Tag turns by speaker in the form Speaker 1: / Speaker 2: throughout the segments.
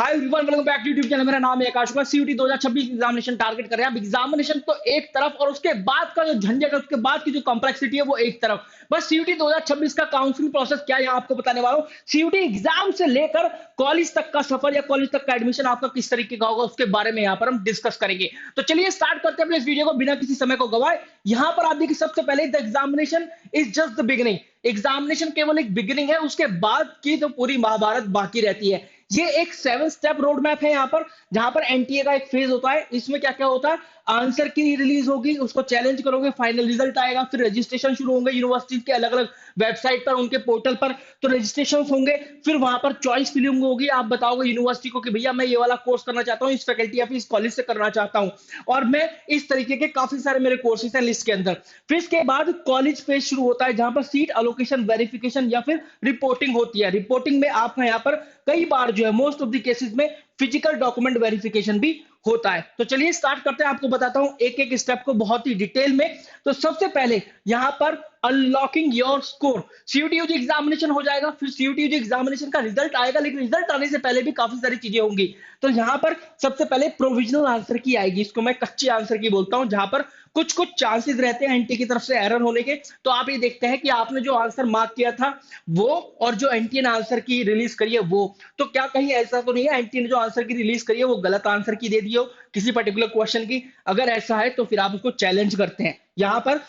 Speaker 1: Hi everyone, welcome back to YouTube channel. मेरा नाम है Akash Kumar. CUET 2026 examination target कर रहे हैं। अब एग्जामिनेशन तो एक तरफ और उसके बाद का जो झंझट है, उसके बाद की जो कॉम्प्लेक्सिटी है वो एक तरफ। बस सीयूटी 2026 का काउंसलिंग प्रोसेस क्या है यहाँ आपको बताने वाला हूँ। सीयूटी एग्जाम से लेकर कॉलेज तक का सफर या कॉलेज तक का एडमिशन आपका किस तरीके का होगा, उसके बारे में यहाँ पर हम डिस्कस करेंगे। तो चलिए स्टार्ट करते हैं अपने इस वीडियो को बिना किसी समय को गवाए। यहाँ पर आप देखिए, सबसे पहले the examination is just the beginning. Examination केवल एक बिगिनिंग है, उसके बाद की तो पूरी महाभारत बाकी रहती है। ये एक 7 स्टेप रोड मैप है यहाँ पर, जहां पर एनटीए का एक फेज होता है। इसमें क्या क्या होता है, आंसर की रिलीज होगी, उसको चैलेंज करोगे, फाइनल रिजल्ट आएगा, फिर रजिस्ट्रेशन शुरू होंगे यूनिवर्सिटी के अलग अलग वेबसाइट पर, उनके पोर्टल पर। तो रजिस्ट्रेशन होंगे, फिर वहां पर चॉइस फिलिंग होगी। आप बताओगे यूनिवर्सिटी को कि भैया मैं ये वाला कोर्स करना चाहता हूँ, इस फैकल्टी या फिर इस कॉलेज से करना चाहता हूँ, और मैं इस तरीके के काफी सारे मेरे कोर्सेज हैं लिस्ट के अंदर। फिर इसके बाद कॉलेज फेज शुरू होता है, जहां पर सीट अलोकेशन, वेरिफिकेशन या फिर रिपोर्टिंग होती है। रिपोर्टिंग में आपका यहाँ पर कई बार जो है, मोस्ट ऑफ द केसेस में फिजिकल डॉक्यूमेंट वेरिफिकेशन भी होता है। तो चलिए स्टार्ट करते हैं, आपको बताता हूं एक एक स्टेप को बहुत ही डिटेल में। तो सबसे पहले यहां पर unlocking your score, CUET examination हो जाएगा, फिर सीयूटी एग्जामिनेशन का रिजल्ट आएगा, लेकिन रिजल्ट आने से पहले भी काफी सारी चीजें होंगी। तो यहां पर सबसे पहले प्रोविजनल आंसर की आएगी, इसको मैं कच्चे आंसर की बोलता हूं, जहां पर कुछ कुछ चांसेस रहते हैं एनटी की तरफ से एरर होने के। तो आप ये देखते हैं कि आपने जो आंसर मार्क किया था वो, और जो एनटी ने आंसर की रिलीज करी है वो, तो क्या कहीं ऐसा तो नहीं है एनटी ने जो आंसर की रिलीज करी है वो गलत आंसर की दे दी हो किसी पर्टिकुलर क्वेश्चन की? अगर ऐसा है तो फिर आप उसको चैलेंज करते हैं। यहां पर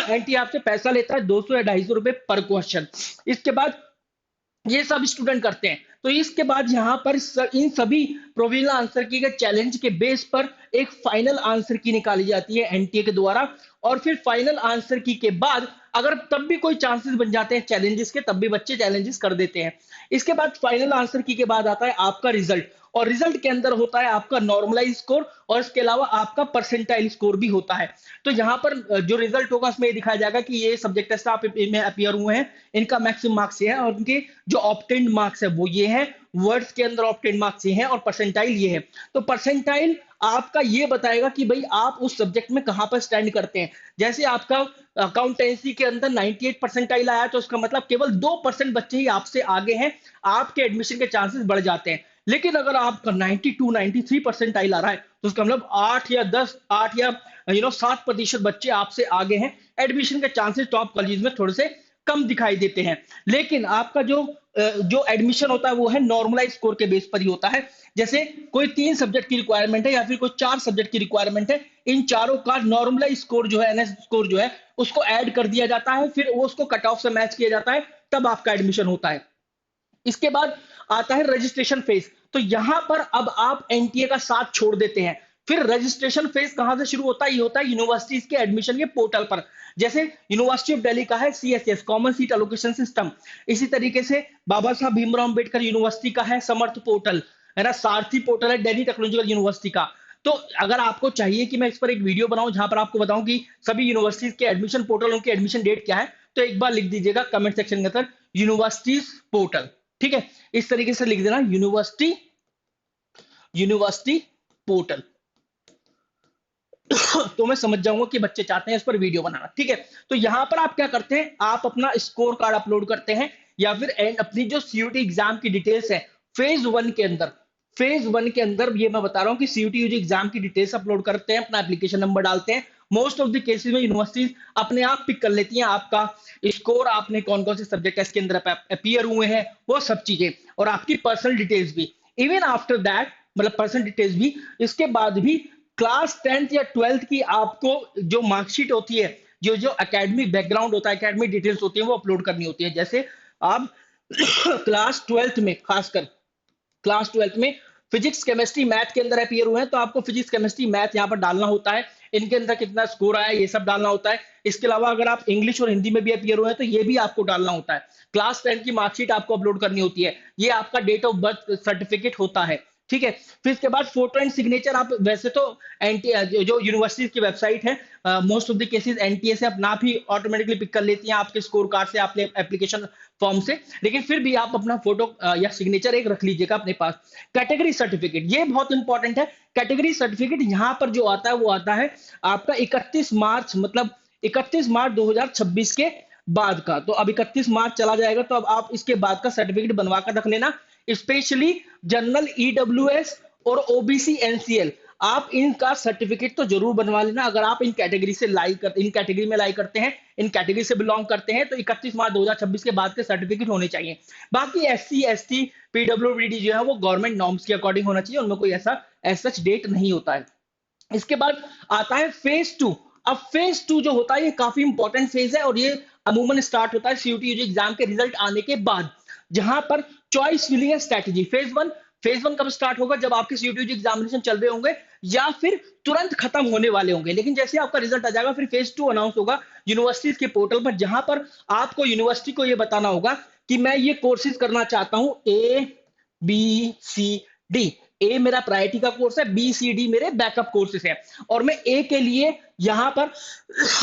Speaker 1: एनटी आपसे पैसा लेता है 200 या 250 रुपए पर क्वेश्चन। इसके बाद ये सब स्टूडेंट करते हैं। तो इसके बाद यहाँ पर इन सभी प्रोविजनल आंसर की के चैलेंज के बेस पर एक फाइनल आंसर की निकाली जाती है एनटीए के द्वारा। और फिर फाइनल आंसर की के बाद अगर तब भी कोई चांसेस बन जाते हैं चैलेंजेस के, तब भी बच्चे चैलेंजेस कर देते हैं। इसके बाद फाइनल आंसर की के बाद आता है आपका रिजल्ट, और रिजल्ट के अंदर होता है आपका नॉर्मलाइज स्कोर, और इसके अलावा आपका परसेंटाइल स्कोर भी होता है। तो यहाँ पर जो रिजल्ट होगा उसमें ये दिखाया जाएगा कि ये सब्जेक्ट टेस्ट आप में अपियर हुए हैं, इनका मैक्सिमम मार्क्स ये है, और उनके जो ऑब्टेन्ड मार्क्स है वो ये है, वर्ड्स के अंदर ऑब्टेन्ड मार्क्स ये हैं, और परसेंटाइल ये है। तो परसेंटाइल आपका ये बताएगा कि भाई आप उस सब्जेक्ट में कहां पर स्टैंड करते हैं। जैसे आपका अकाउंटेंसी के अंदर 98 परसेंटाइल आया, तो उसका मतलब केवल 2% बच्चे ही आपसे आगे हैं, आपके एडमिशन के चांसेस बढ़ जाते हैं। लेकिन अगर आपका 92 93 परसेंटाइल आ रहा है, तो उसका मतलब 8 या 10, 8 या 7% बच्चे आपसे आगे हैं। एडमिशन के चांसेस टॉप कॉलेज में थोड़े से कम दिखाई देते हैं। लेकिन आपका जो एडमिशन होता है वो है नॉर्मलाइज स्कोर के बेस पर ही होता है। जैसे कोई 3 सब्जेक्ट की रिक्वायरमेंट है या फिर कोई 4 सब्जेक्ट की रिक्वायरमेंट है, इन चारों का नॉर्मलाइज स्कोर जो है, एनएस स्कोर जो है, उसको ऐड कर दिया जाता है, फिर वो उसको कट ऑफ से मैच किया जाता है, तब आपका एडमिशन होता है। इसके बाद आता है रजिस्ट्रेशन फेज। तो यहां पर अब आप एनटीए का साथ छोड़ देते हैं। फिर रजिस्ट्रेशन फेज कहां से शुरू होता है? ये होता है यूनिवर्सिटीज के एडमिशन के पोर्टल पर। जैसे यूनिवर्सिटी ऑफ दिल्ली का है CSS, common seat allocation system. इसी तरीके से बाबा साहब भीमराव अंबेडकर यूनिवर्सिटी का है समर्थ पोर्टल, है ना, सारथी पोर्टल है दिल्ली टेक्नोलॉजिकल यूनिवर्सिटी का। तो अगर आपको चाहिए कि मैं इस पर एक वीडियो बनाऊं जहां पर आपको बताऊं कि सभी यूनिवर्सिटीज के एडमिशन पोर्टल, उनकी एडमिशन डेट क्या है, तो एक बार लिख दीजिएगा कमेंट सेक्शन के अंदर यूनिवर्सिटीज पोर्टल। ठीक है, इस तरीके से लिख देना यूनिवर्सिटी पोर्टल। तो मैं समझ जाऊंगा कि बच्चे चाहते हैं इस पर वीडियो बनाना। ठीक है, तो यहां पर आप क्या करते हैं, आप अपना स्कोर कार्ड अपलोड करते हैं, या फिर अपनी जो सीयूटी एग्जाम की डिटेल्स है फेज 1 के अंदर ये मैं बता रहा हूं कि सीयूटी एग्जाम की डिटेल्स अपलोड करते हैं, अपना एप्लीकेशन नंबर डालते हैं। मोस्ट ऑफ द केसेस में यूनिवर्सिटीज अपने आप पिक कर लेती हैं आपका स्कोर, आपने कौन कौन से सब्जेक्ट इसके अंदर अपीयर हुए हैं, वो सब चीजें, और आपकी पर्सनल डिटेल्स भी। इवन आफ्टर दैट, मतलब पर्सनल डिटेल्स भी, इसके बाद भी क्लास 10th या 12th की आपको जो मार्कशीट होती है, जो जो एकेडमिक बैकग्राउंड होता है, एकेडमिक डिटेल्स होती है, वो अपलोड करनी होती है। जैसे आप क्लास 12th में, खासकर क्लास 12th में फिजिक्स केमिस्ट्री मैथ के अंदर अपीयर हुए हैं, तो आपको फिजिक्स केमिस्ट्री मैथ यहाँ पर डालना होता है, इनके अंदर कितना स्कोर आया ये सब डालना होता है। इसके अलावा अगर आप इंग्लिश और हिंदी में भी अपीयर हुए हैं तो ये भी आपको डालना होता है। क्लास 10 की मार्कशीट आपको अपलोड करनी होती है, ये आपका डेट ऑफ बर्थ सर्टिफिकेट होता है। ठीक है, फिर इसके बाद फोटो एंड सिग्नेचर, आप वैसे तो एनटी जो यूनिवर्सिटी की वेबसाइट है, most of the cases NTA से अपना भी ऑटोमेटिकली पिक कर लेती हैं आपके स्कोर कार्ड से, आपके एप्लीकेशन फॉर्म से, लेकिन फिर भी आप अपना फोटो या सिग्नेचर एक रख लीजिएगा अपने पास। कैटेगरी सर्टिफिकेट, ये बहुत इंपॉर्टेंट है। कैटेगरी सर्टिफिकेट यहां पर जो आता है वो आता है आपका 31 मार्च, मतलब 31 मार्च 2026 के बाद का। तो अब 31 मार्च चला जाएगा, तो अब आप इसके बाद का सर्टिफिकेट बनवा कर रख लेना। स्पेशली जनरल ईडब्ल्यूएस और ओबीसी एनसीएल, आप इनका सर्टिफिकेट तो जरूर बनवा लेना। अगर आप इन कैटेगरी से लाई करते इन कैटेगरी में लाई करते हैं, इन कैटेगरी से बिलोंग करते हैं, तो 31 मार्च 2026 के बाद के सर्टिफिकेट होने चाहिए। बाकी एससी एसटी पीडब्ल्यूडी जो है वो गवर्नमेंट नॉर्म्स के अकॉर्डिंग होना चाहिए, उनमें कोई ऐसा सच डेट नहीं होता है। इसके बाद आता है फेज 2। अब फेज 2 जो होता है ये काफी इंपॉर्टेंट फेज है और ये अमूमन स्टार्ट होता है सीयूटी यूजी एग्जाम के रिजल्ट आने के बाद, जहां पर चॉइस फिलिंग स्ट्रेटजी फेज 1 कब स्टार्ट होगा, जब आपके सीयूटी यूजी एग्जामिनेशन चल रहे होंगे या फिर तुरंत खत्म होने वाले होंगे। लेकिन जैसे आपका रिजल्ट आ जाएगा फिर फेज 2 अनाउंस होगा यूनिवर्सिटीज के पोर्टल पर, जहां पर आपको यूनिवर्सिटी को ये बताना होगा कि मैं ये कोर्सेज करना चाहता हूं, ए बी सी डी। ए मेरा प्रायोरिटी का कोर्स है, बी सी डी मेरे बैकअप कोर्सेज है, और मैं ए के लिए यहां पर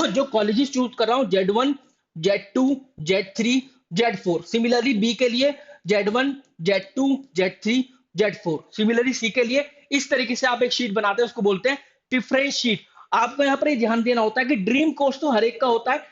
Speaker 1: जो कॉलेजेस चूज कर रहा हूं Z1 Z2 Z3 Z4। Similarly B के लिए Z1 Z2 Z3 Z4। Similarly सी के लिए इस तरीके से आप एक शीट बनाते हैं, उसको बोलते हैं प्रेफरेंस शीट। आपको यहाँ पर ये ध्यान देना होता है कि ड्रीम कोर्स तो हर एक का होता है।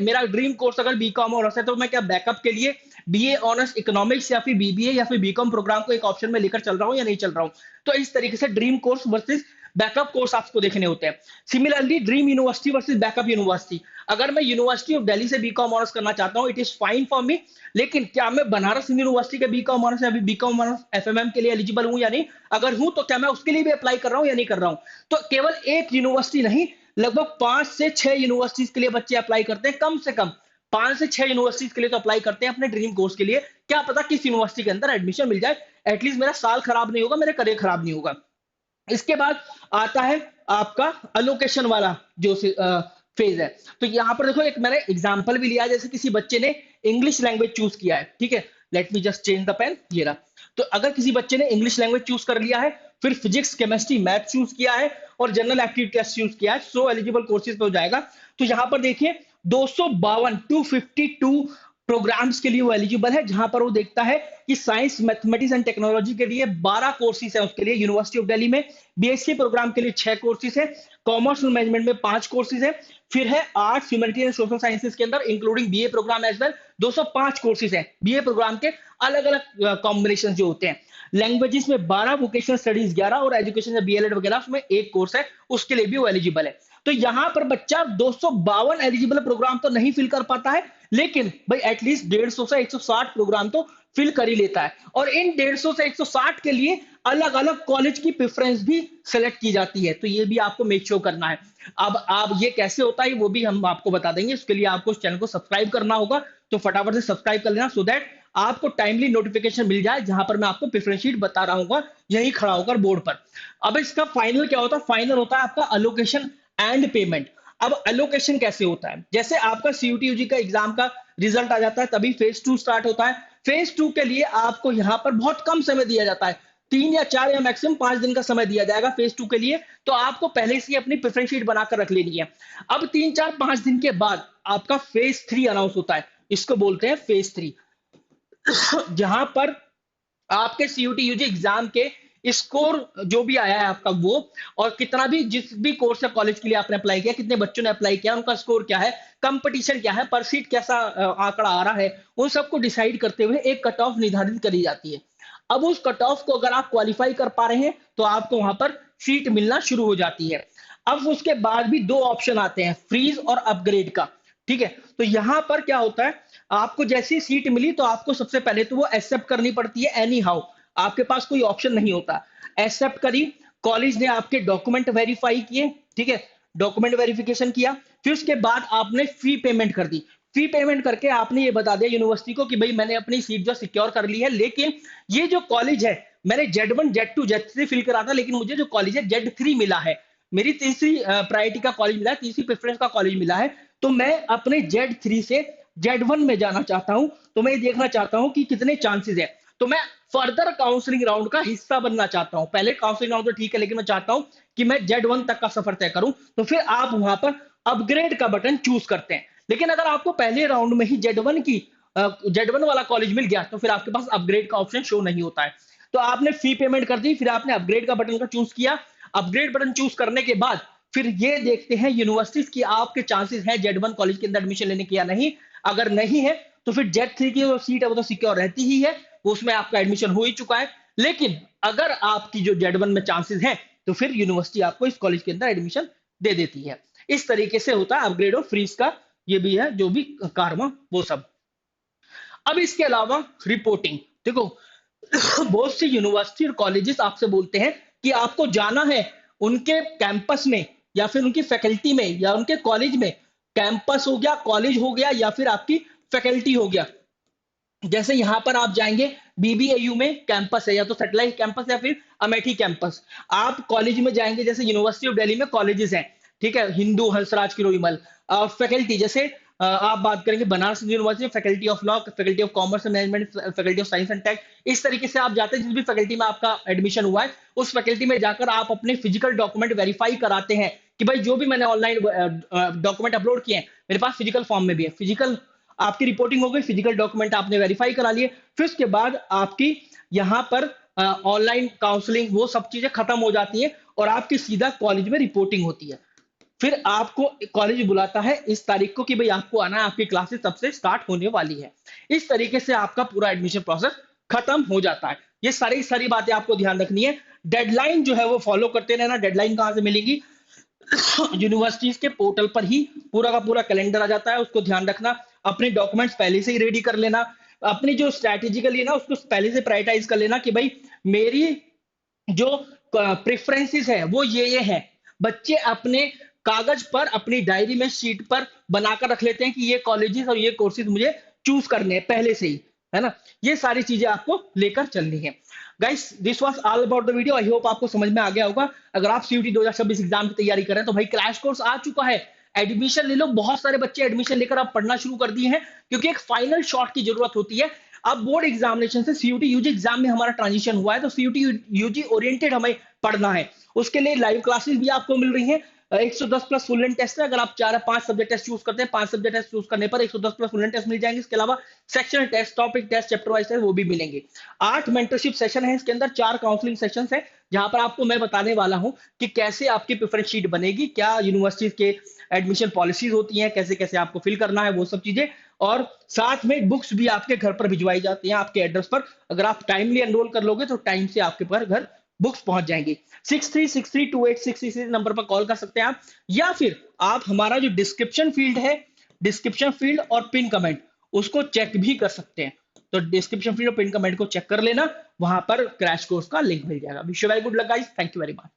Speaker 1: मेरा ड्रीम कोर्स अगर बीकॉम ऑनर्स है तो मैं क्या बैकअप के लिए बीए ऑनर्स इकोनॉमिक्स या फिर बीबीए या फिर बीकॉम प्रोग्राम को एक ऑप्शन में लेकर चल रहा हूं या नहीं चल रहा हूं। तो इस तरीके से dream course versus backup course आपको देखने होते हैं। Similarly dream university versus backup university, अगर मैं यूनिवर्सिटी ऑफ दिल्ली से बीकॉम ऑनर्स करना चाहता हूं, it is fine for me, लेकिन क्या मैं बनारस यूनिवर्सिटी के बीकॉम ऑनर्स या बीकॉम ऑनर्स एफएमएम के लिए एलिजिबल हूं या नहीं, अगर हूं तो क्या मैं उसके लिए भी अप्लाई कर रहा हूं या नहीं कर रहा हूं। तो केवल एक यूनिवर्सिटी नहीं, लगभग 5 से 6 यूनिवर्सिटीज के लिए बच्चे अप्लाई करते हैं, कम से कम 5 से 6 यूनिवर्सिटीज के लिए तो अप्लाई करते हैं अपने ड्रीम कोर्स के लिए। क्या पता किस यूनिवर्सिटी के अंदर एडमिशन मिल जाए, एटलीस्ट मेरा साल खराब नहीं होगा, मेरा करियर खराब नहीं होगा। इसके बाद आता है आपका अलोकेशन वाला जो फेज है। तो यहाँ पर देखो एक मैंने एग्जांपल भी लिया, जैसे किसी बच्चे ने इंग्लिश लैंग्वेज चूज किया है, ठीक है, let me just change the pen, ये रहा। तो अगर किसी बच्चे ने इंग्लिश लैंग्वेज चूज कर लिया है, फिर फिजिक्स केमिस्ट्री मैथ चूज किया है और जनरल एप्टीट्यूड टेस्ट चूज किया है, सो एलिजिबल कोर्सेज पे हो जाएगा। तो यहाँ पर देखिए 252 प्रोग्राम्स के लिए वो एलिजिबल है, जहां पर वो देखता है कि साइंस मैथमेटिक्स एंड टेक्नोलॉजी के लिए 12 कोर्सेज है उसके लिए यूनिवर्सिटी ऑफ दिल्ली में, बीएससी प्रोग्राम के लिए 6 कोर्सेज है, कॉमर्स और मैनेजमेंट में 5 कोर्सेज है, फिर है arts humanity and social sciences के अंदर including BA programme as well 205 courses है। बीए प्रोग्राम के अलग अलग कॉम्बिनेशन जो होते हैं, लैंग्वेजेस में 12, वोकेशनल स्टडीज 11 और एजुकेशन में बीएलएड वगैरह उसमें एक कोर्स है, उसके लिए भी वो एलिजिबल है। तो यहां पर बच्चा 252 एलिजिबल प्रोग्राम तो नहीं फिल कर पाता है, लेकिन भाई एटलीस्ट 150 से 160 प्रोग्राम तो फिल कर ही लेता है, और इन 150 से 160 के लिए अलग अलग कॉलेज की प्रेफरेंस भी सेलेक्ट की जाती है। तो ये भी आपको मेक श्योर करना है। अब आप ये कैसे होता है वो भी हम आपको बता देंगे, उसके लिए आपको इस चैनल को सब्सक्राइब करना होगा, तो फटाफट से सब्सक्राइब कर लेना सो दैट आपको टाइमली नोटिफिकेशन मिल जाए, जहां पर मैं आपको प्रेफरेंस शीट बता रहा हूँ यही खड़ा होकर बोर्ड पर। अब इसका फाइनल क्या होता है, फाइनल होता है आपका अलोकेशन एंड पेमेंट। अब एलोकेशन कैसे होता है, जैसे आपका सीयूटी यूजी का एग्जाम का रिजल्ट आ जाता है तभी फेज 2 स्टार्ट होता है। फेज 2 के लिए आपको यहां पर बहुत कम समय दिया जाता है, 3 या 4 या मैक्सिमम 5 दिन का समय दिया जाएगा फेज 2 के लिए, तो आपको पहले से ही अपनी प्रेफरेंस शीट बनाकर रख लेनी है। अब 3, 4, 5 दिन के बाद आपका फेज 3 अनाउंस होता है, इसको बोलते हैं फेज 3, जहां पर आपके सीयूटी यूजी एग्जाम के स्कोर जो भी आया है आपका वो, और कितना भी जिस भी कोर्स या कॉलेज के लिए आपने अप्लाई किया, कितने बच्चों ने अप्लाई किया, उनका स्कोर क्या है, कंपटीशन क्या है, पर सीट कैसा आंकड़ा आ रहा है, उन सबको डिसाइड करते हुए एक कट ऑफ निर्धारित करी जाती है। अब उस कट ऑफ को अगर आप क्वालिफाई कर पा रहे हैं तो आपको वहां पर सीट मिलना शुरू हो जाती है। अब उसके बाद भी 2 ऑप्शन आते हैं, फ्रीज और अपग्रेड का, ठीक है। तो यहां पर क्या होता है, आपको जैसी सीट मिली तो आपको सबसे पहले तो वो एक्सेप्ट करनी पड़ती है, एनी हाउ, आपके पास कोई ऑप्शन नहीं होता। एक्सेप्ट करी, कॉलेज ने आपके डॉक्यूमेंट वेरीफाई किए, ठीक है, डॉक्यूमेंट वेरिफिकेशन किया, फिर उसके बाद आपने फी पेमेंट कर दी। फी पेमेंट करके आपने ये बता दिया यूनिवर्सिटी को कि भाई मैंने अपनी सीट जो सिक्योर कर ली है, लेकिन ये जो कॉलेज है मैंने Z1 Z2 Z3 फिल करा था, लेकिन मुझे जो कॉलेज है Z3 मिला है, मेरी तीसरी प्रायोरिटी का कॉलेज मिला है, तीसरी प्रेफरेंस का कॉलेज मिला है, तो मैं अपने Z3 से Z1 में जाना चाहता हूं। तो मैं ये देखना चाहता हूं कि कितने चांसेस है, तो मैं फर्दर काउंसलिंग राउंड का हिस्सा बनना चाहता हूं। पहले काउंसलिंग राउंड तो ठीक है, लेकिन मैं चाहता हूं कि मैं Z1 तक का सफर तय करूं, तो फिर आप वहां पर अपग्रेड का बटन चूज करते हैं। लेकिन अगर आपको पहले राउंड में ही Z1 वाला कॉलेज मिल गया, तो फिर आपके पास अपग्रेड का ऑप्शन शो नहीं होता है। तो आपने फी पेमेंट कर दी, फिर आपने अपग्रेड का बटन का चूज किया। अपग्रेड बटन चूज करने के बाद फिर ये देखते हैं यूनिवर्सिटीज की आपके चांसेस हैं Z1 कॉलेज के अंदर एडमिशन लेने के या नहीं। अगर नहीं है तो फिर Z3 की जो सीट है वो तो सिक्योर रहती ही है, वो उसमें आपका एडमिशन हो ही चुका है। लेकिन अगर आपकी जो Z1 में चांसेस हैं, तो फिर यूनिवर्सिटी आपको इस कॉलेज के अंदर एडमिशन दे देती है। इस तरीके से होता है अपग्रेड और फ्रीज का, ये भी है जो भी कार्मा वो सब। अब इसके अलावा रिपोर्टिंग, देखो बहुत सी यूनिवर्सिटी और कॉलेजेस आपसे बोलते हैं कि आपको जाना है उनके कैंपस में या फिर उनकी फैकल्टी में या उनके कॉलेज में। कैंपस हो गया, कॉलेज हो गया, या फिर आपकी फैकल्टी हो गया। जैसे यहाँ पर आप जाएंगे बीबीएयू में कैंपस है, या तो सैटेलाइट कैंपस या फिर अमेठी कैंपस। आप कॉलेज में जाएंगे, जैसे यूनिवर्सिटी ऑफ दिल्ली में कॉलेजेस हैं, ठीक है, हिंदू, हंसराज, किरोड़ीमल। फैकल्टी जैसे आप बात करेंगे Banaras university, faculty of law, faculty of commerce and management, faculty of science and tech. इस तरीके से आप जाते हैं, जिस भी फैकल्टी में आपका एडमिशन हुआ है उस फैकल्टी में जाकर आप अपने फिजिकल डॉक्यूमेंट वेरीफाई कराते हैं कि भाई जो भी मैंने ऑनलाइन डॉक्यूमेंट अपलोड किए हैं मेरे पास फिजिकल फॉर्म में भी है। फिजिकल आपकी रिपोर्टिंग हो गई, फिजिकल डॉक्यूमेंट आपने वेरीफाई करा लिए, फिर उसके बाद आपकी यहाँ पर ऑनलाइन काउंसलिंग वो सब चीजें खत्म हो जाती हैं और आपकी सीधा कॉलेज में रिपोर्टिंग होती है। फिर आपको कॉलेज बुलाता है इस तारीख को कि भाई आपको आना है, आपकी क्लासेस तब से स्टार्ट होने वाली है। इस तरीके से आपका पूरा एडमिशन प्रोसेस खत्म हो जाता है। ये सारी सारी बातें आपको ध्यान रखनी है। डेडलाइन जो है वो फॉलो करते रहना। डेडलाइन कहां से मिलेगी? यूनिवर्सिटीज के पोर्टल पर ही पूरा का पूरा कैलेंडर आ जाता है, उसको ध्यान रखना। अपने डॉक्यूमेंट्स पहले से ही रेडी कर लेना। अपनी जो स्ट्रैटेजिकली है ना उसको पहले से प्रायोरिटाइज कर लेना कि भाई मेरी जो प्रेफरेंसेस है वो ये है। बच्चे अपने कागज पर, अपनी डायरी में, शीट पर बनाकर रख लेते हैं कि ये कॉलेजेस और ये कोर्सेज मुझे चूज करने हैं पहले से ही, है ना। ये सारी चीजें आपको लेकर चलनी है। Guys this was all about the video. I hope आपको समझ में आ गया होगा। अगर आप सीयूटी 2026 एग्जाम की तैयारी कर रहे हैं तो भाई क्रैश कोर्स आ चुका है, एडमिशन ले लो। बहुत सारे बच्चे एडमिशन लेकर आप पढ़ना शुरू कर दिए हैं, क्योंकि एक फाइनल शॉट की जरूरत होती है। अब बोर्ड एग्जामिनेशन से सीयूटी यूजी एग्जाम में हमारा ट्रांजिशन हुआ है, तो सीयूटी यूजी ओरिएंटेड हमें पढ़ना है। उसके लिए लाइव क्लासेस भी आपको मिल रही हैं। 110 प्लस फुल लेंथ टेस्ट है। अगर आप 4 या 5 सब्जेक्ट टेस्ट चूज करते हैं, 5 सब्जेक्ट टेस्ट चूज करने पर 110 प्लस फुल लेंथ टेस्ट मिल जाएंगे। इसके अलावा sectional test, topic test, chapter wise test वो भी मिलेंगे। 8 मेंटरशिप सेशन है इसके अंदर, 4 काउंसलिंग सेशंस है, जहां पर आपको मैं बताने वाला हूं कि कैसे आपकी प्रेफरेंस शीट बनेगी, क्या यूनिवर्सिटीज के एडमिशन पॉलिसीज होती हैं, कैसे कैसे आपको फिल करना है वो सब चीजें। और साथ में बुक्स भी आपके घर पर भिजवाई जाती हैं आपके एड्रेस पर। अगर आप टाइमली एनरोल कर लोगे तो टाइम से आपके पर घर बुक्स पहुंच जाएंगी। 63632866 नंबर पर कॉल कर सकते हैं आप, या फिर आप हमारा जो डिस्क्रिप्शन फील्ड है, डिस्क्रिप्शन फील्ड और पिन कमेंट, उसको चेक भी कर सकते हैं। तो डिस्क्रिप्शन फील्ड और पिन कमेंट को चेक कर लेना, वहां पर क्रैश कोर्स का लिंक मिल जाएगा। Wish you very good luck guys, thank you very much.